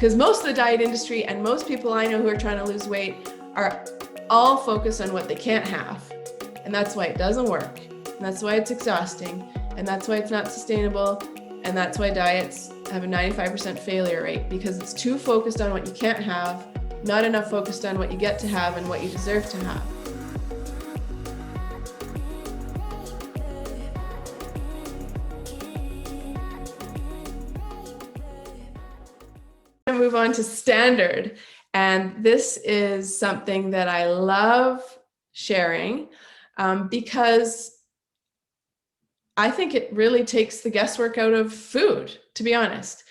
Because most of the diet industry and most people I know who are trying to lose weight are all focused on what they can't have. And that's why it doesn't work. And that's why it's exhausting. And that's why it's not sustainable. And that's why diets have a 95% failure rate, because it's too focused on what you can't have, not enough focused on what you get to have and what you deserve to have. I'm going to move on to standard. And this is something that I love sharing because I think it really takes the guesswork out of food, to be honest.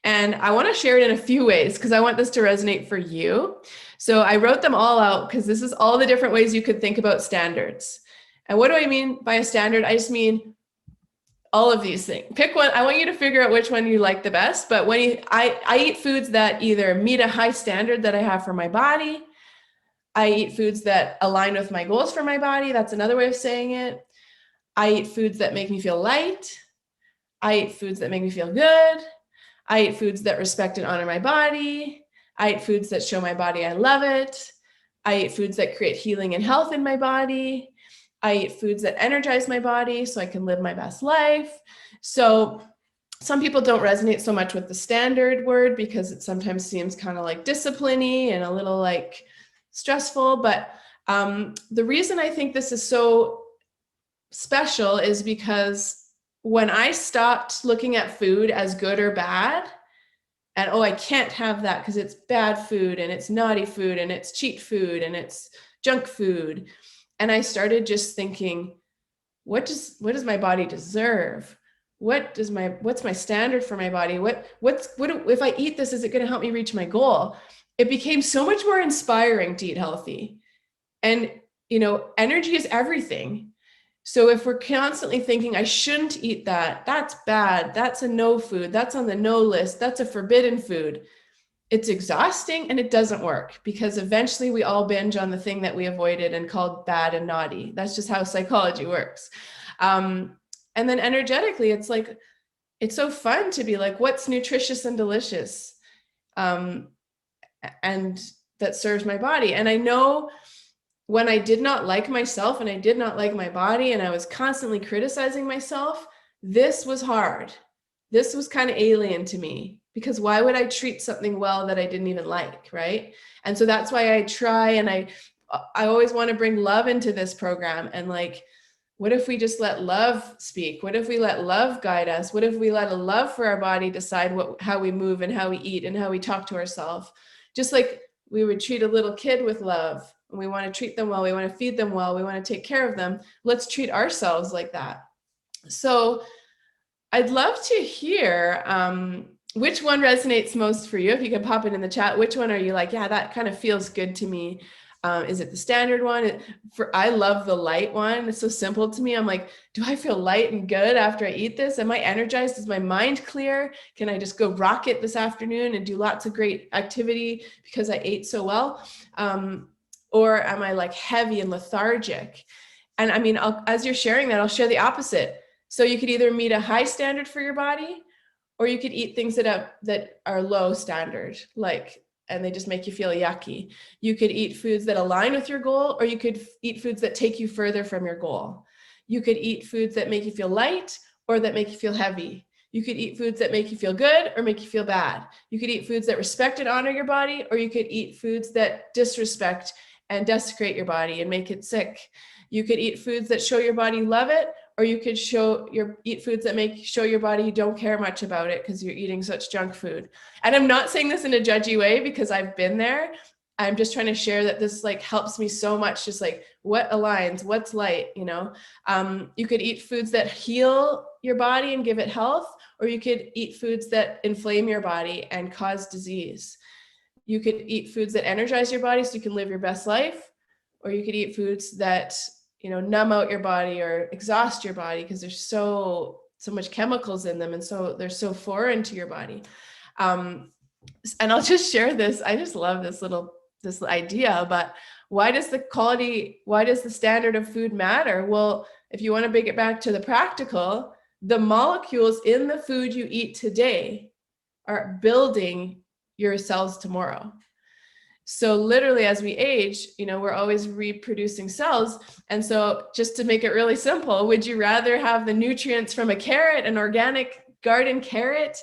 And I want to share it in a few ways because I want this to resonate for you. So I wrote them all out because this is all the different ways you could think about standards. And what do I mean by a standard? I just mean all of these things. Pick one. I want you to figure out which one you like the best. But when I eat foods that either meet a high standard that I have for my body. I eat foods that align with my goals for my body. That's another way of saying it. I eat foods that make me feel light. I eat foods that make me feel good. I eat foods that respect and honor my body. I eat foods that show my body I love it. I eat foods that create healing and health in my body. I eat foods that energize my body so I can live my best life. So some people don't resonate so much with the standard word because it sometimes seems kind of like discipline-y and a little like stressful. But the reason I think this is so special is because when I stopped looking at food as good or bad, and oh, I can't have that because it's bad food and it's naughty food and it's cheat food and it's junk food. And I started just thinking, what does my body deserve? What's my standard for my body? What if I eat this, is it going to help me reach my goal? It became so much more inspiring to eat healthy. And, energy is everything. So if we're constantly thinking, I shouldn't eat that, that's bad, that's a no food, that's on the no list, that's a forbidden food, it's exhausting and it doesn't work because eventually we all binge on the thing that we avoided and called bad and naughty. That's just how psychology works. And then energetically, it's like, it's so fun to be like, what's nutritious and delicious and that serves my body. And I know when I did not like myself and I did not like my body and I was constantly criticizing myself, this was hard. This was kind of alien to me because why would I treat something well that I didn't even like, right? And so that's why I try, and I always want to bring love into this program. And like, what if we just let love speak? What if we let love guide us? What if we let a love for our body decide how we move and how we eat and how we talk to ourselves? Just like we would treat a little kid with love. We want to treat them well. We want to feed them well. We want to take care of them. Let's treat ourselves like that. So I'd love to hear which one resonates most for you. If you can pop it in the chat, which one are you like, yeah, that kind of feels good to me. Is it the standard one? I love the light one. It's so simple to me. I'm like, do I feel light and good after I eat this? Am I energized? Is my mind clear? Can I just go rock it this afternoon and do lots of great activity because I ate so well? Or am I like heavy and lethargic? And I mean, as you're sharing that, I'll share the opposite. So you could either meet a high standard for your body, or you could eat things that are low standard, and they just make you feel yucky. You could eat foods that align with your goal, or you could eat foods that take you further from your goal. You could eat foods that make you feel light or that make you feel heavy. You could eat foods that make you feel good or make you feel bad. You could eat foods that respect and honor your body, or you could eat foods that disrespect and desecrate your body and make it sick. You could eat foods that show your body love it, or you could eat foods that show your body you don't care much about it because you're eating such junk food. And I'm not saying this in a judgy way because I've been there. I'm just trying to share that this helps me so much. Just like what aligns, what's light, you could eat foods that heal your body and give it health, or you could eat foods that inflame your body and cause disease. You could eat foods that energize your body so you can live your best life, or you could eat foods that, numb out your body or exhaust your body because there's so much chemicals in them. And so they're so foreign to your body. And I'll just share this. I just love this idea, but why does the standard of food matter? Well, if you want to bring it back to the practical, the molecules in the food you eat today are building your cells tomorrow. So literally as we age, we're always reproducing cells. And so just to make it really simple, would you rather have the nutrients from a carrot, an organic garden carrot,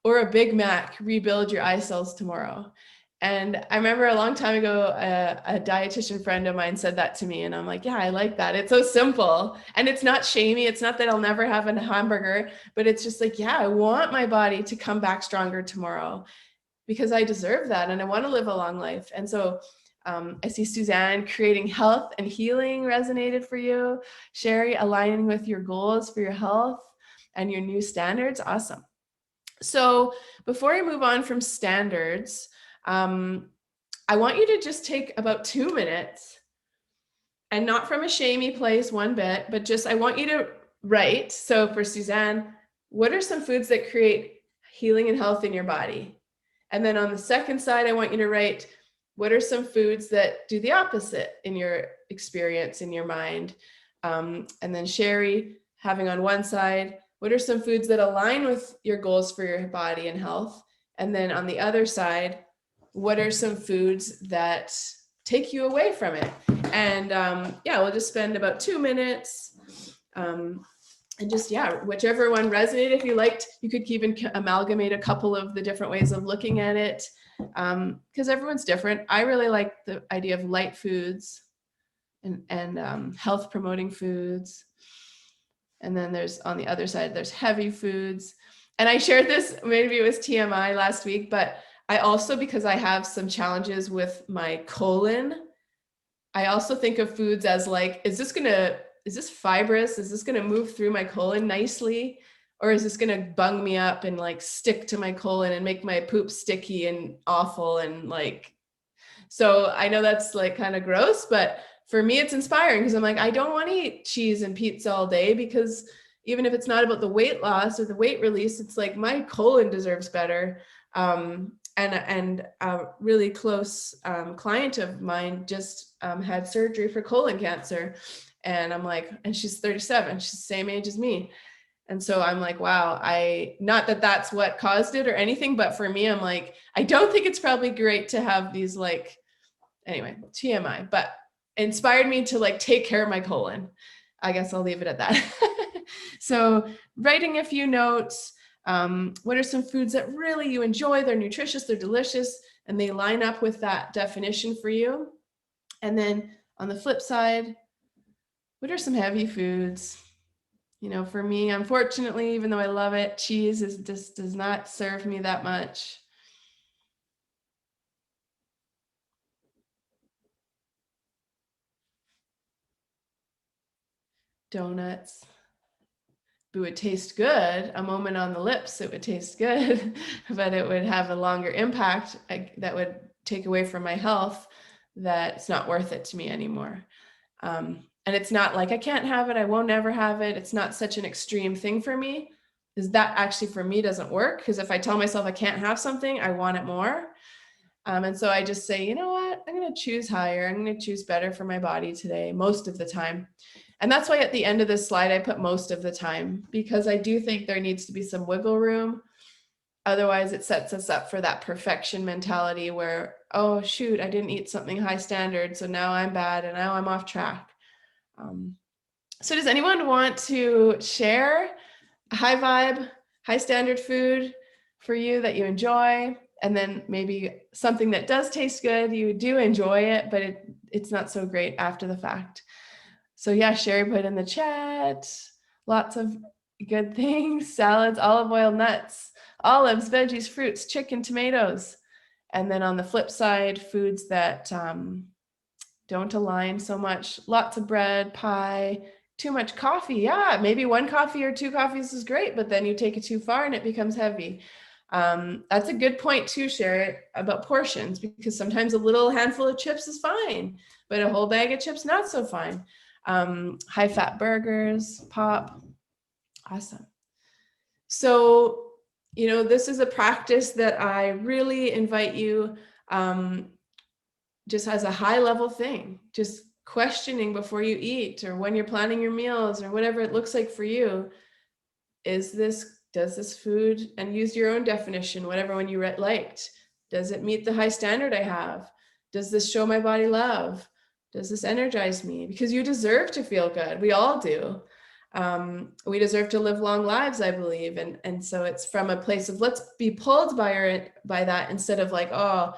or a Big Mac rebuild your eye cells tomorrow? And I remember a long time ago, a dietitian friend of mine said that to me. And I'm like, yeah, I like that. It's so simple. And it's not shamey. It's not that I'll never have a hamburger, but it's just like, yeah, I want my body to come back stronger tomorrow because I deserve that. And I want to live a long life. And so I see Suzanne creating health and healing resonated for you. Sherry, aligning with your goals for your health and your new standards. Awesome. So before I move on from standards, I want you to just take about 2 minutes, and not from a shamey place one bit, but just, I want you to write. So for Suzanne, what are some foods that create healing and health in your body? And then on the second side, I want you to write, what are some foods that do the opposite in your experience, in your mind? And then Sherry, having on one side, what are some foods that align with your goals for your body and health? And then on the other side, what are some foods that take you away from it? And yeah, we'll just spend about 2 minutes. And just, yeah, whichever one resonated. If you liked, you could even amalgamate a couple of the different ways of looking at it, because everyone's different. I really like the idea of light foods and health promoting foods. And then there's, on the other side, there's heavy foods. And I shared this, maybe it was TMI last week, but I also, because I have some challenges with my colon, I also think of foods as like, is this fibrous? Is this going to move through my colon nicely? Or is this going to bung me up and like stick to my colon and make my poop sticky and awful? And like, so I know that's like kind of gross, but for me, it's inspiring because I'm like, I don't want to eat cheese and pizza all day, because even if it's not about the weight loss or the weight release, it's like my colon deserves better. And a really close client of mine just had surgery for colon cancer. And I'm like, and she's 37, she's the same age as me. And so I'm like, wow, not that that's what caused it or anything, but for me, I'm like, I don't think it's probably great to have these like, anyway, TMI, but inspired me to like take care of my colon. I guess I'll leave it at that. So writing a few notes. What are some foods that really you enjoy? They're nutritious, they're delicious, and they line up with that definition for you. And then on the flip side, what are some heavy foods? For me, unfortunately, even though I love it, cheese just does not serve me that much. Donuts. It would taste good, a moment on the lips, it would taste good, but it would have a longer impact that would take away from my health. That's not worth it to me anymore. And it's not like I can't have it, I won't ever have it. It's not such an extreme thing for me. Is that actually for me doesn't work? Because if I tell myself I can't have something, I want it more. And so I just say, you know what, I'm going to choose higher. I'm going to choose better for my body today, most of the time. And that's why at the end of this slide, I put most of the time, because I do think there needs to be some wiggle room. Otherwise, it sets us up for that perfection mentality where, oh, shoot, I didn't eat something high standard, so now I'm bad and now I'm off track. So does anyone want to share a high vibe, high standard food for you that you enjoy? And then maybe something that does taste good, you do enjoy it, but it's not so great after the fact. So yeah, Sherry put in the chat, lots of good things: salads, olive oil, nuts, olives, veggies, fruits, chicken, tomatoes. And then on the flip side, foods that don't align so much: lots of bread, pie, too much coffee. Yeah, maybe 1 coffee or 2 coffees is great, but then you take it too far and it becomes heavy. That's a good point too, Sherry, about portions, because sometimes a little handful of chips is fine, but a whole bag of chips, not so fine. High fat burgers, pop. Awesome. So, this is a practice that I really invite you, just as a high level thing, just questioning before you eat or when you're planning your meals or whatever it looks like for you. Does this food, and use your own definition, whatever one you liked, Does it meet the high standard I have? Does this show my body love? Does this energize me? Because you deserve to feel good. We all do. We deserve to live long lives, I believe. And so it's from a place of let's be pulled by that instead of like, oh,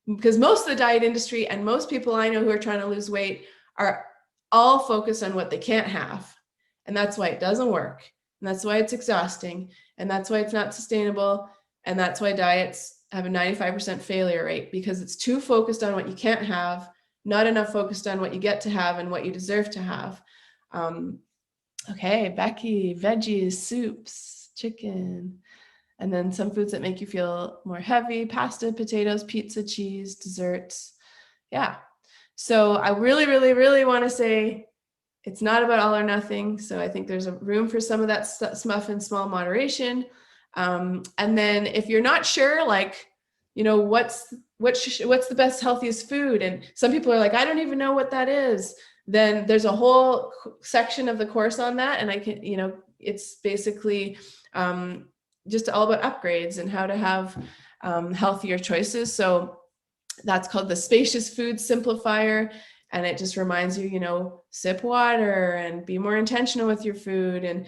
because most of the diet industry and most people I know who are trying to lose weight are all focused on what they can't have. And that's why it doesn't work. And that's why it's exhausting. And that's why it's not sustainable. And that's why diets have a 95% failure rate, because it's too focused on what you can't have, not enough focused on what you get to have and what you deserve to have. Okay, Becky, veggies, soups, chicken, and then some foods that make you feel more heavy: pasta, potatoes, pizza, cheese, desserts. Yeah. So I really, really, really want to say it's not about all or nothing. So I think there's a room for some of that stuff in small moderation. And then if you're not sure, like, what's the best, healthiest food? And some people are like, I don't even know what that is. Then there's a whole section of the course on that. And I can, it's basically just all about upgrades and how to have healthier choices. So that's called the Spacious Food Simplifier. And it just reminds you, sip water and be more intentional with your food. And,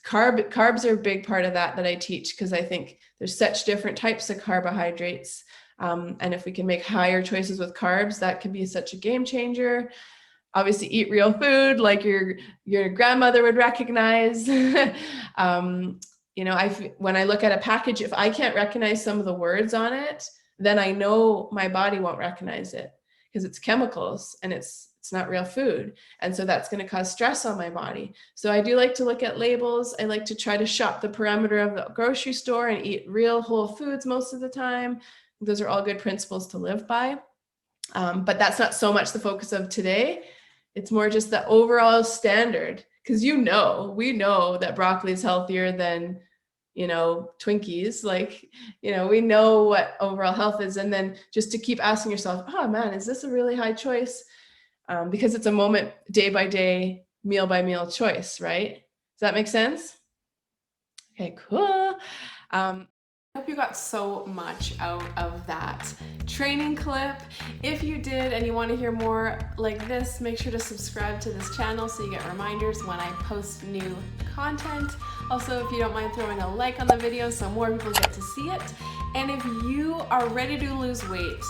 carbs are a big part of that I teach, because I think there's such different types of carbohydrates. And if we can make higher choices with carbs, that can be such a game changer. Obviously, eat real food like your grandmother would recognize. When I look at a package, if I can't recognize some of the words on it, then I know my body won't recognize it, because it's chemicals and it's not real food. And so that's going to cause stress on my body. So I do like to look at labels. I like to try to shop the perimeter of the grocery store and eat real whole foods most of the time. Those are all good principles to live by. But that's not so much the focus of today. It's more just the overall standard, because we know that broccoli is healthier than Twinkies. Like, we know what overall health is. And then just to keep asking yourself, oh man, is this a really high choice? Because it's a moment, day by day, meal by meal choice, right? Does that make sense? Okay, cool. I hope you got so much out of that training clip. If you did and you want to hear more like this, make sure to subscribe to this channel so you get reminders when I post new content. Also, if you don't mind throwing a like on the video so more people get to see it. And if you are ready to lose weight,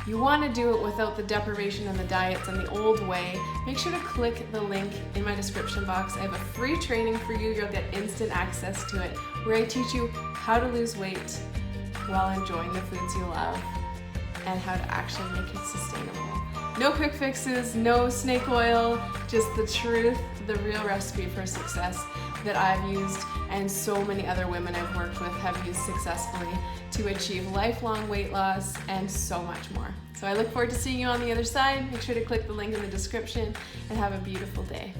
you want to do it without the deprivation and the diets and the old way, make sure to click the link in my description box. I have a free training for you. You'll get instant access to it, where I teach you how to lose weight while enjoying the foods you love and how to actually make it sustainable. No quick fixes, no snake oil, just the truth, the real recipe for success that I've used and so many other women I've worked with have used successfully to achieve lifelong weight loss and so much more. So I look forward to seeing you on the other side. Make sure to click the link in the description and have a beautiful day.